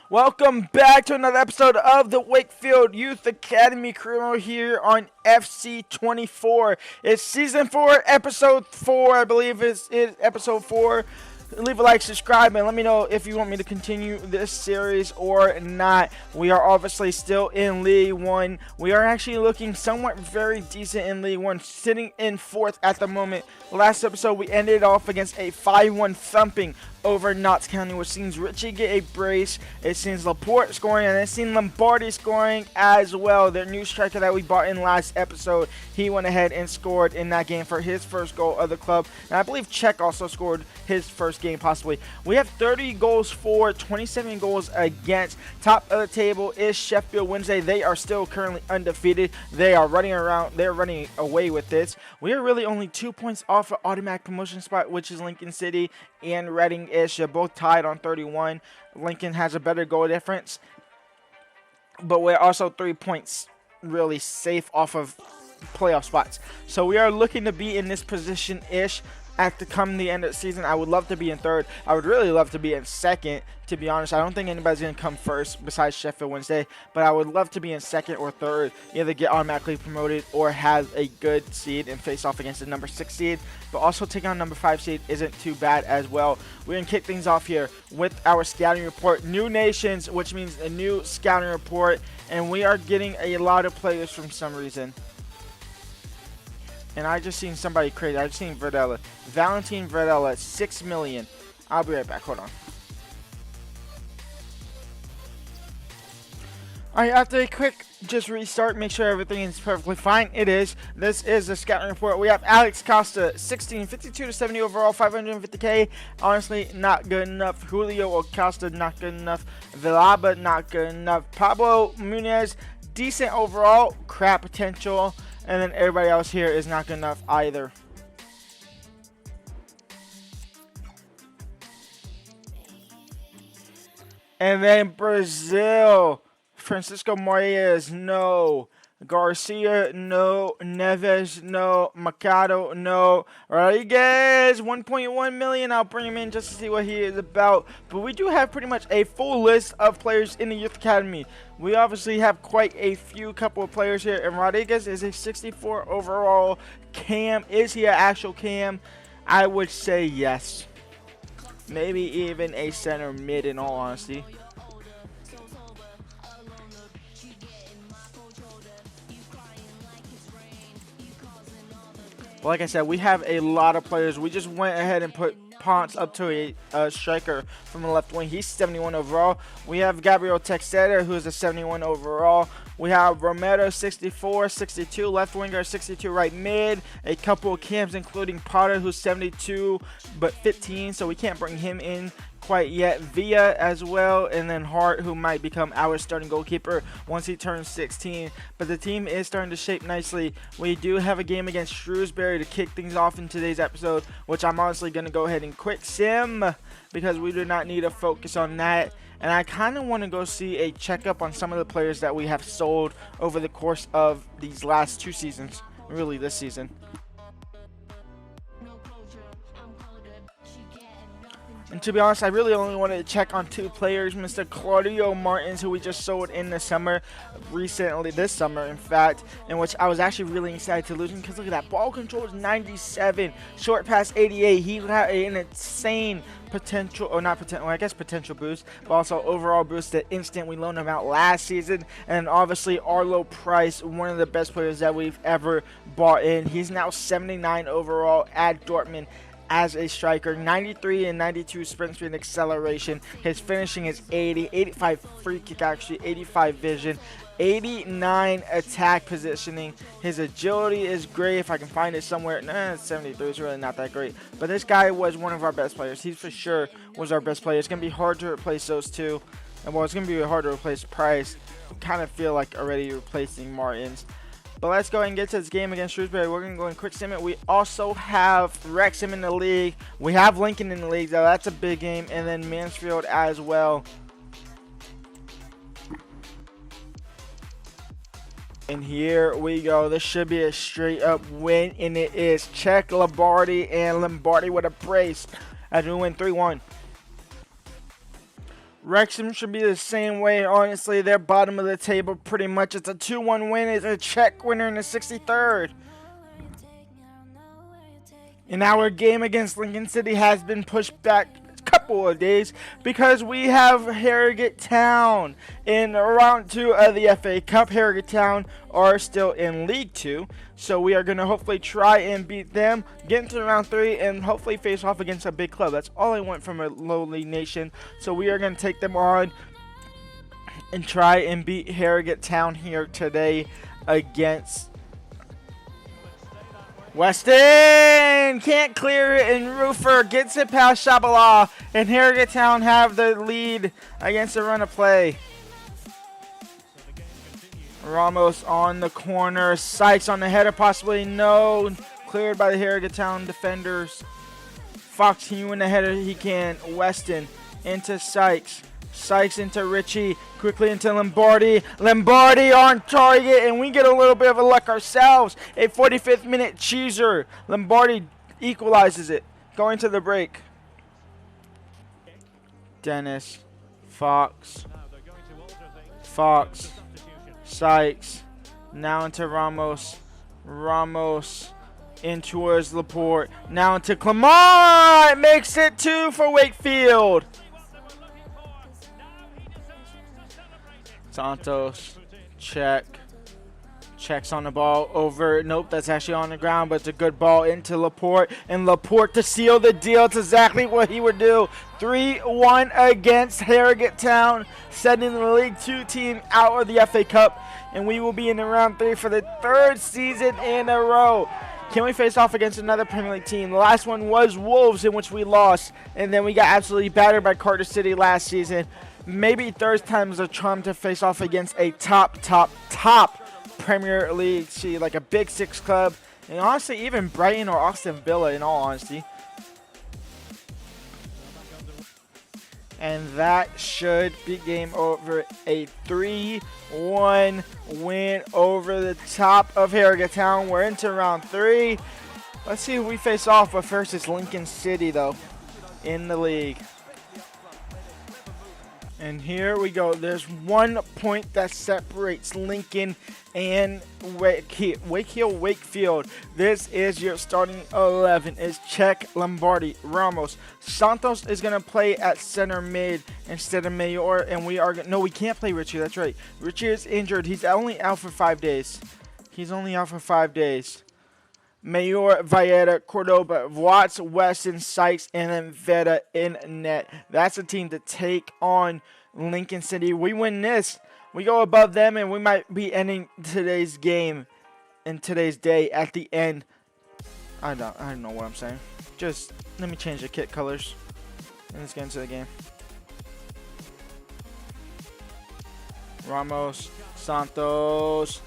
Welcome back to another episode of the Wakefield Youth Academy crew here on FC24. It's season 4, episode 4. I believe it's episode 4. Leave a like, subscribe, and let me know if you want me to continue this series or not. We are obviously still in League 1. We are actually looking somewhat very decent in League 1, sitting in 4th at the moment. Last episode, we ended off against a 5-1 thumping over Notts County, which seems Richie get a brace. It seems Laporte scoring, and it seems Lombardi scoring as well. Their new striker that we bought in last episode, he went ahead and scored in that game for his first goal of the club. And I believe Czech also scored his first game possibly. We have 30 goals for, 27 goals against. Top of the table is Sheffield Wednesday. They are still currently undefeated. They are running around. They're running away with this. We are really only 2 points off an automatic promotion spot, which is Lincoln City and Reading-ish. They're both tied on 31. Lincoln has a better goal difference, but we're also 3 points really safe off of playoff spots. So we are looking to be in this position-ish at the end of the season. I would love to be in 3rd. I would really love to be in 2nd, to be honest. I don't think anybody's going to come first besides Sheffield Wednesday, but I would love to be in 2nd or 3rd, either get automatically promoted or have a good seed and face off against the number 6 seed, but also taking on number 5 seed isn't too bad as well. We're going to kick things off here with our scouting report. New nations, which means a new scouting report, and we are getting a lot of players from some reason. And I just seen somebody crazy. I just seen Verdella. Valentin Verdella, 6 million. I'll be right back. Hold on. Alright, after a quick just restart, make sure everything is perfectly fine. It is. This is the scouting report. We have Alex Costa, 16, 52 to 70 overall, 550k. Honestly, not good enough. Julio Acosta, not good enough. Villalba, not good enough. Pablo Munez, decent overall, crap potential. And then everybody else here is not good enough either. And then Brazil. Francisco Moraes, no. Garcia, no. Neves, no. Mercado, no. Rodriguez, 1.1 million. I'll bring him in just to see what he is about. But we do have pretty much a full list of players in the Youth Academy. We obviously have quite a couple of players here. And Rodriguez is a 64 overall cam. Is he an actual cam? I would say yes. Maybe even a center mid in all honesty. Like I said, we have a lot of players. We just went ahead and put Ponce up to a striker from the left wing. He's 71 overall. We have Gabriel Texeira, who is a 71 overall. We have Romero, 64, 62, left winger, 62 right mid. A couple of cams, including Potter, who's 72, but 15, so we can't bring him in quite yet. Villa as well, and then Hart, who might become our starting goalkeeper once he turns 16. But the team is starting to shape nicely. We do have a game against Shrewsbury to kick things off in today's episode, which I'm honestly going to go ahead and quick sim because we do not need to focus on that. And I kind of want to go see a checkup on some of the players that we have sold over the course of these last 2 seasons, really this season. And to be honest, I really only wanted to check on 2 players, Mr. Claudio Martins, who we just sold in the summer, recently, this summer, in fact, in which I was actually really excited to lose him because look at that. Ball control is 97, short pass 88. He had an insane potential, or not potential, I guess potential boost, but also overall boost the instant we loaned him out last season. And obviously Arlo Price, one of the best players that we've ever bought in. He's now 79 overall at Dortmund as a striker, 93 and 92 sprint speed and acceleration. His finishing is 80, 85 free kick actually, 85 vision, 89 attack positioning. His agility is great if I can find it somewhere. 73 is really not that great, but this guy was one of our best players. He for sure was our best player. It's gonna be hard to replace those 2, and well, it's gonna be hard to replace Price. Kind of feel like already replacing Martins. But let's go ahead and get to this game against Shrewsbury. We're going to go in quick sim it. We also have Wrexham in the league. We have Lincoln in the league, though. That's a big game. And then Mansfield as well. And here we go. This should be a straight up win. And it is. Check Lombardi, and Lombardi with a brace as we win 3-1. Wrexham should be the same way. Honestly, they're bottom of the table pretty much. It's a 2-1 win. It's a check winner in the 63rd. And our game against Lincoln City has been pushed back a couple of days because we have Harrogate Town in round 2 of the FA Cup. Harrogate Town are still in League 2, so we are going to hopefully try and beat them, get into round 3, and hopefully face off against a big club. That's all I want from a lowly nation. So we are going to take them on and try and beat Harrogate Town here today against Weston. Can't clear it, and Roofer gets it past Shabala, and Harrogate Town have the lead against the run of play. Ramos on the corner, Sykes on the header, possibly no, cleared by the Harrogate Town defenders. Fox, can you win the header? He can. Weston into Sykes. Sykes into Richie, quickly into Lombardi. Lombardi on target, and we get a little bit of a luck ourselves. A 45th minute cheeser. Lombardi equalizes it. Going to the break. Dennis. Fox. Fox. Sykes. Now into Ramos. Ramos in towards Laporte. Now into Clement. Makes it 2 for Wakefield. Santos, check, checks on the ball over, nope, that's actually on the ground, but it's a good ball into Laporte, and Laporte to seal the deal. It's exactly what he would do. 3-1 against Harrogate Town, sending the League 2 team out of the FA Cup, and we will be in the round 3 for the 3rd season in a row. Can we face off against another Premier League team? The last one was Wolves, in which we lost, and then we got absolutely battered by Carter City last season. Maybe third time's a charm to face off against a top Premier League, like a Big Six club, and honestly, even Brighton or Aston Villa, in all honesty. And that should be game over. A 3-1 win over the top of Harrogate Town. We're into round 3. Let's see who we face off, but first it's Lincoln City, though, in the league. And here we go. There's 1 point that separates Lincoln and Wakefield. This is your starting 11. It's Czech, Lombardi, Ramos. Santos is going to play at center mid instead of Mayor. And we can't play Richie. That's right. Richie is injured. He's only out for 5 days. Mayor, Valletta, Cordoba, Watts, Weston, Sykes, and then Veta in net. That's a team to take on Lincoln City. We win this, we go above them, and we might be ending today's game and today's day at the end. I don't know what I'm saying. Just let me change the kit colors and let's get into the game. Ramos, Santos.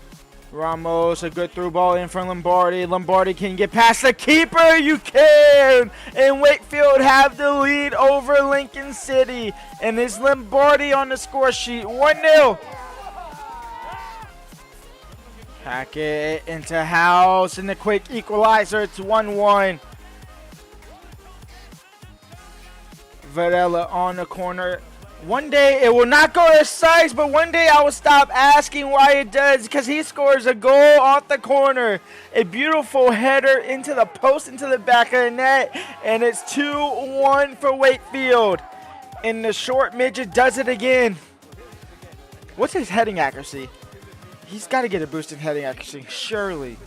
Ramos, a good through ball in from Lombardi. Lombardi can get past the keeper. You can! And Wakefield have the lead over Lincoln City. And it's Lombardi on the score sheet. 1-0. Hackett into House. And the quick equalizer. It's 1-1. Varela on the corner. One day it will not go to Sykes, but one day I will stop asking why it does, because he scores a goal off the corner. A beautiful header into the post, into the back of the net, and it's 2-1 for Wakefield. And the short midget does it again. What's his heading accuracy? He's got to get a boost in heading accuracy, surely.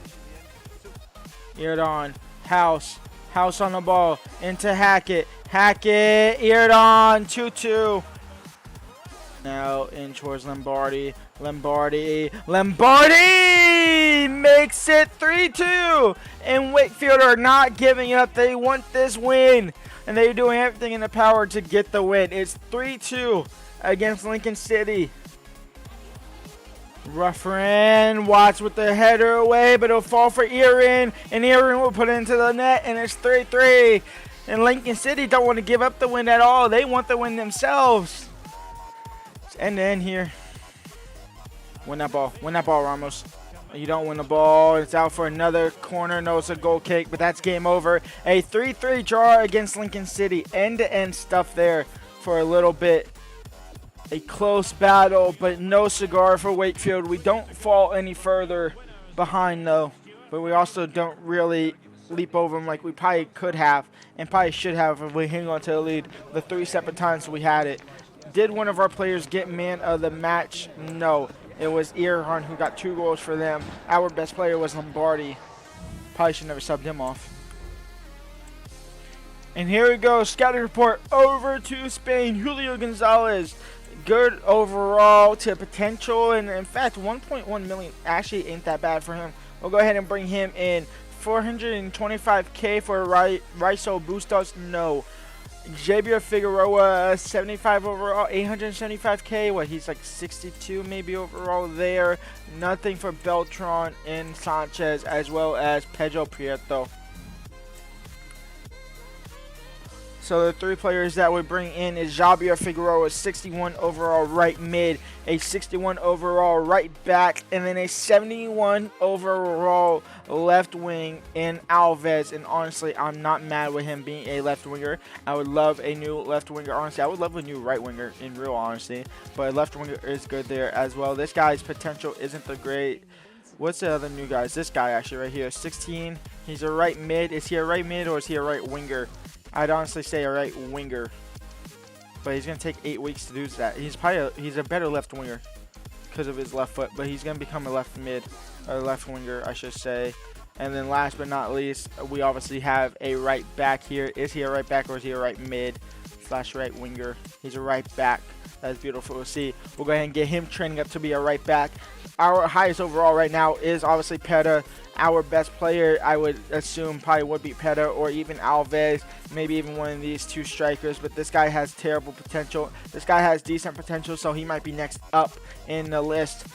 Eared on, House on the ball, into Hackett. Hackett, eared on, 2-2. Now in towards Lombardi. Lombardi makes it 3-2. And Wakefield are not giving up. They want this win. And they're doing everything in their power to get the win. It's 3-2 against Lincoln City. Ruffin, Watts with the header away, but it'll fall for Erin. And Erin will put it into the net, and it's 3-3. And Lincoln City don't want to give up the win at all. They want the win themselves. End to end here. Win that ball, Ramos. You don't win the ball. It's out for another corner. No, it's a goal kick, but that's game over. A 3-3 draw against Lincoln City. End-to-end stuff there for a little bit. A close battle, but no cigar for Wakefield. We don't fall any further behind, though. But we also don't really leap over them like we probably could have and probably should have if we hang on to the lead the 3 separate times we had it. Did one of our players get man of the match? No. It was Earhorn who got 2 goals for them. Our best player was Lombardi. Probably should never subbed him off. And here we go. Scouting report over to Spain. Julio Gonzalez. Good overall to potential. And in fact, 1.1 million actually ain't that bad for him. We'll go ahead and bring him in. 425K for Raiso Bustos. No. Javier Figueroa, 75 overall, 875K. What, he's like 62 maybe overall there. Nothing for Beltran and Sanchez, as well as Pedro Prieto. So the 3 players that we bring in is Javier Figueroa, 61 overall right mid, a 61 overall right back, and then a 71 overall left wing in Alves. And honestly, I'm not mad with him being a left winger. I would love a new left winger. Honestly, I would love a new right winger in real honesty, but left winger is good there as well. This guy's potential isn't the great. What's the other new guys? This guy actually right here, 16. He's a right mid. Is he a right mid or is he a right winger? I'd honestly say a right winger, but he's gonna take 8 weeks to do that. He's a better left winger because of his left foot, but he's gonna become a left mid or left winger, I should say. And then last but not least, we obviously have a right back here. Is he a right back or is he a right mid / right winger? He's a right back. That's beautiful to see. We'll go ahead and get him training up to be a right back. Our highest overall right now is obviously Peta. Our best player, I would assume, probably would be Peta or even Alves. Maybe even one of these 2 strikers. But this guy has terrible potential. This guy has decent potential, so he might be next up in the list.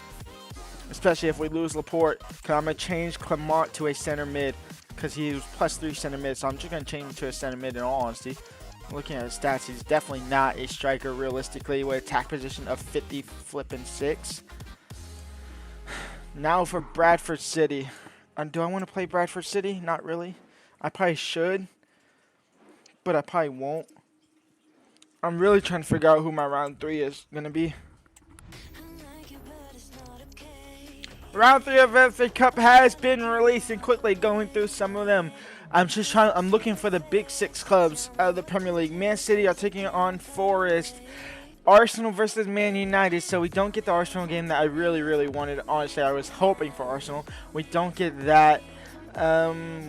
Especially if we lose Laporte. Because I'm going to change Clement to a center mid. Because he was +3 center mid. So I'm just going to change him to a center mid in all honesty. Looking at his stats, he's definitely not a striker realistically with attack position of 50-6. Now for Bradford City. Do I want to play Bradford City? Not really. I probably should, but I probably won't. I'm really trying to figure out who my round 3 is going to be. Round 3 of FA Cup has been released, and quickly going through some of them. I'm looking for the big 6 clubs of the Premier League. Man City are taking on Forest. Arsenal versus Man United, so we don't get the Arsenal game that I really wanted. Honestly, I was hoping for Arsenal. We don't get that.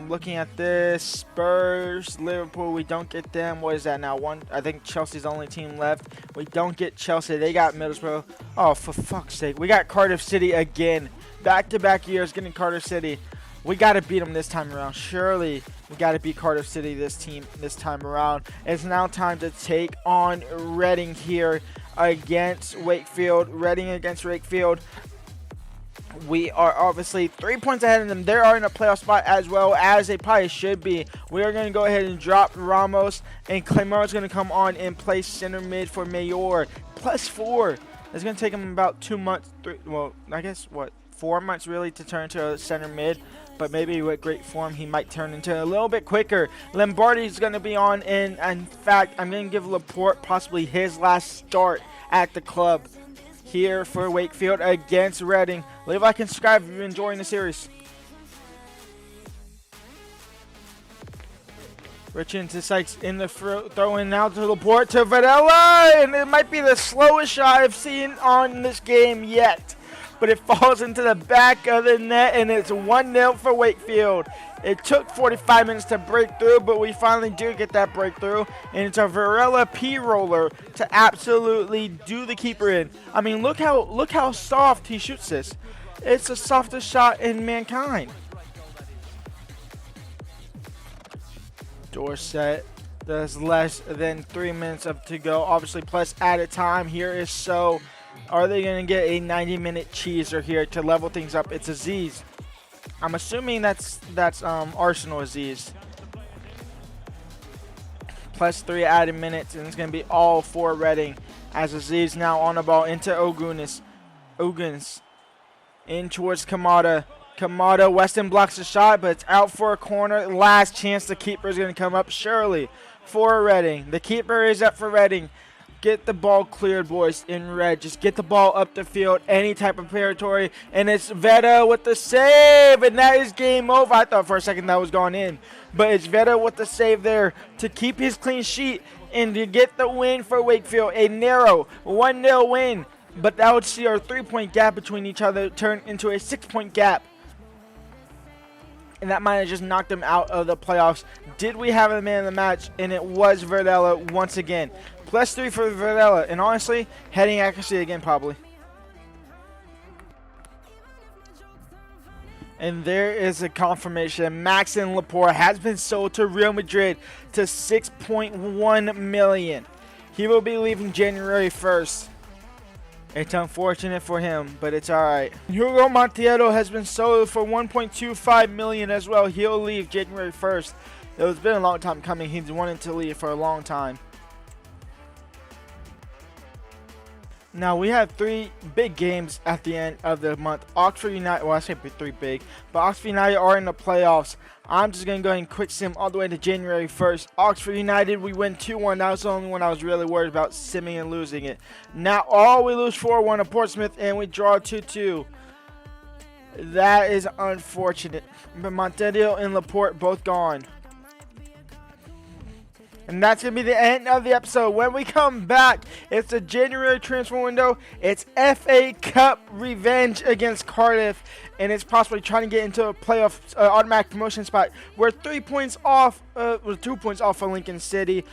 Looking at this, Spurs, Liverpool, we don't get them. What is that now? I think Chelsea's the only team left. We don't get Chelsea. They got Middlesbrough. Oh, for fuck's sake. We got Cardiff City again. Back-to-back years getting Cardiff City. We got to beat them this time around. Surely we got to beat Cardiff City this time around. It's now time to take on Reading here against Wakefield. Reading against Wakefield. We are obviously 3 points ahead of them. They are in a playoff spot as well as they probably should be. We are going to go ahead and drop Ramos, and Claymore is going to come on and play center mid for Mayor. +4. It's going to take him about 2 months. Well, I guess, 4 months really to turn to a center mid. But maybe with great form, he might turn into a little bit quicker. Lombardi's going to be on, and in fact, I'm going to give Laporte possibly his last start at the club here for Wakefield against Reading. Leave a like and subscribe if you're enjoying the series. Rich into Sykes in the throw-in now to Laporte to Varela, and it might be the slowest shot I've seen on this game yet. But it falls into the back of the net, and it's 1-0 for Wakefield. It took 45 minutes to break through, but we finally do get that breakthrough. And it's a Varela P-roller to absolutely do the keeper in. I mean, look how soft he shoots this. It's the softest shot in mankind. Dorset. There's less than 3 minutes to go. Obviously, plus added time here is so. Are they going to get a 90-minute cheeser here to level things up? It's Aziz. I'm assuming that's Arsenal Aziz. +3 added minutes, and it's going to be all for Reading. As Aziz now on the ball into Oguns. In towards Kamada. Kamada, Weston blocks the shot, but it's out for a corner. Last chance the keeper is going to come up. Surely for Reading. The keeper is up for Reading. Get the ball cleared, boys, in red. Just get the ball up the field, any type of territory. And it's Veta with the save, and that is game over. I thought for a second that was gone in. But it's Veta with the save there to keep his clean sheet and to get the win for Wakefield. A narrow 1-0 win. But that would see our 3-point gap between each other turn into a 6-point gap. And that might have just knocked them out of the playoffs. Did we have a man of the match? And it was Verdella once again. +3 for Verdella. And honestly, heading accuracy again probably. And there is a confirmation. Maxim Laporte has been sold to Real Madrid to $6.1 million. He will be leaving January 1st. It's unfortunate for him, but it's alright. Hugo Montiero has been sold for $1.25 million as well. He'll leave January 1st. It's been a long time coming. He's wanted to leave for a long time. Now, we have 3 big games at the end of the month. Oxford United, well, I say 3 big, but Oxford United are in the playoffs. I'm just going to go ahead and quick sim all the way to January 1st. Oxford United, we win 2-1. That was the only one I was really worried about simming and losing it. Now, we lose 4-1 to Portsmouth, and we draw 2-2. That is unfortunate. But Montedio and Laporte both gone. And that's going to be the end of the episode. When we come back, it's the January transfer window. It's FA Cup revenge against Cardiff. And it's possibly trying to get into a playoff automatic promotion spot. We're 3 points off, we're 2 points off of Lincoln City.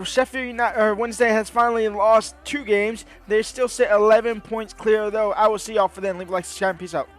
Sheffield United, Wednesday has finally lost 2 games. They still sit 11 points clear, though. I will see y'all for then. Leave a like, subscribe, peace out.